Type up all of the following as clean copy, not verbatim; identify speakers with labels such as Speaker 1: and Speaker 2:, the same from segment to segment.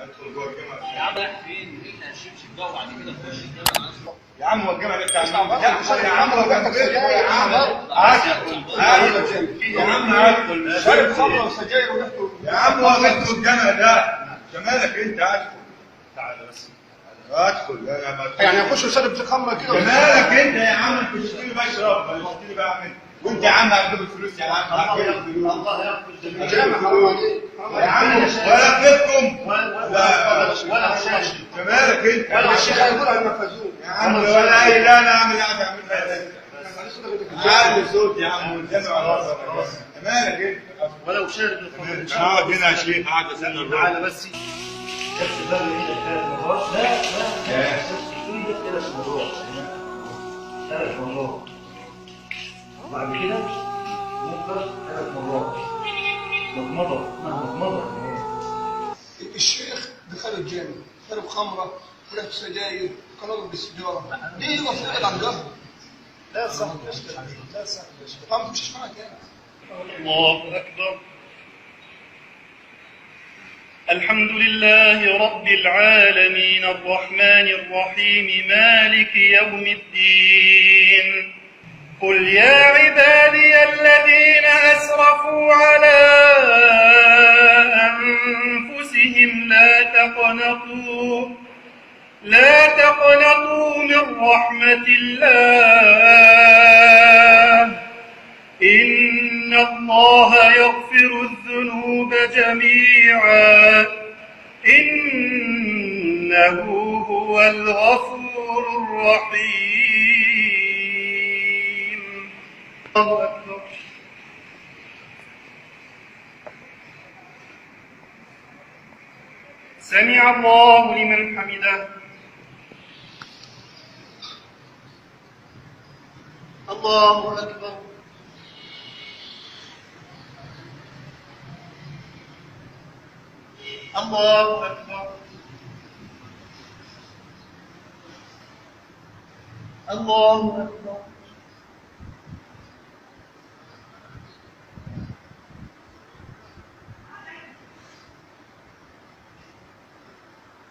Speaker 1: ادخل جوه الجامعه.
Speaker 2: يا عم رايح فين؟ احنا هنشيب جو بعد كده نخش الجامعه.
Speaker 1: يا عم هو الجامعه دي بتاع
Speaker 3: يا عم لو جاتك سجاير يا عم
Speaker 1: يا عم ادخل
Speaker 3: شارب خمره وسجاير
Speaker 1: يا عم هو ادخل الجامعه ده جمالك انت ادخل.
Speaker 2: تعالى بس
Speaker 1: ادخل
Speaker 3: يعني يخش يشرب في خمره كده
Speaker 1: جمالك انت يا عم انت تشتري بشرب ولا تشتري بعمل وانت يا عم هتجيب الفلوس يا عم هتجيب الفلوس.
Speaker 2: الله يغفر جميعا.
Speaker 1: يا عم ولا بيتكم
Speaker 2: ولا شاشه
Speaker 1: جمالك انت
Speaker 3: ولا الشيخ هيقول هننفذوه
Speaker 1: يا عم ولا اي لا انا اعمل قاعد اعمل عالي صوت يا عم والجامع على جمالك انت
Speaker 2: ولو شارب الخمر.
Speaker 1: اقعد هنا يا شيخ قاعد استنى الرد.
Speaker 2: تعالى بس كبس الباب ايدك 3 مرات. لا ايدك كده في الموضوع 3 مرات. بعد كده ممكن 3 مرات مضمضه.
Speaker 3: الشيخ دخل الجامع شرب خمره شرب سجاير قرر بالسجاره ليه يقف يبعد عن جهره؟
Speaker 2: لا صح يشكل عليك. لا صح يشكل.
Speaker 3: ما تمشيش معاك يعني.
Speaker 4: الله أكبر. الحمد لله رب العالمين الرحمن الرحيم مالك يوم الدين. قل يا عبادي الذين أسرفوا على أنفسهم لا تقنطوا من رحمة الله إن الله يغفر الذنوب جميعا إنه هو الغفور الرحيم. الله أكبر. سمع الله لمن حمده. الله أكبر. الله أكبر. الله أكبر.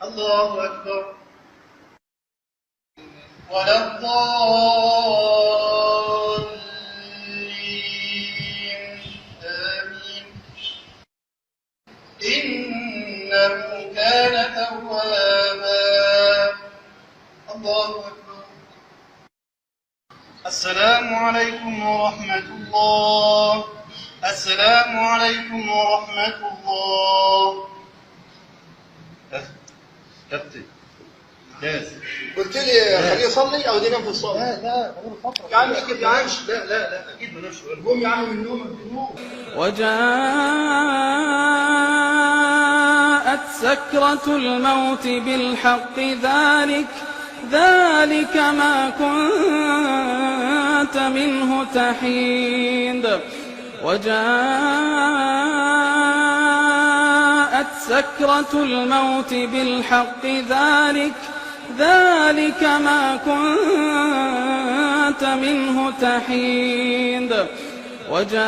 Speaker 4: الله أكبر. ولا الضالين آمين. إنه كان توابا. الله أكبر. السلام عليكم ورحمة الله. السلام عليكم ورحمة الله. كابتن لازم
Speaker 3: قلت لي خليه يصلي او ينام في الصلاه.
Speaker 2: لا غير فترة
Speaker 3: يا عم اسكت يا عم.
Speaker 2: لا أكيد ما نمشي.
Speaker 3: قوم يا عم من نومك بنوم.
Speaker 5: وجاءت سكرة الموت بالحق ذلك ما كنت منه تحيد. وجاءت سكرة الموت بالحق ذلك ما كنت منه تحيد. وجاءت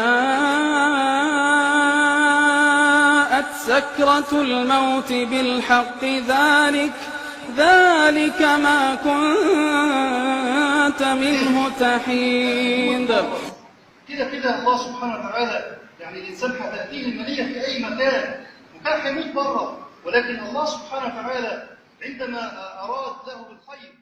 Speaker 5: سكرة الموت بالحق ذلك ما كنت منه تحيد.
Speaker 4: كده الله سبحانه وتعالى يعني الإنسان هتأتيه المنية في أي مكان وكان هيموت بره، ولكن الله سبحانه وتعالى عندما أراد له بالخير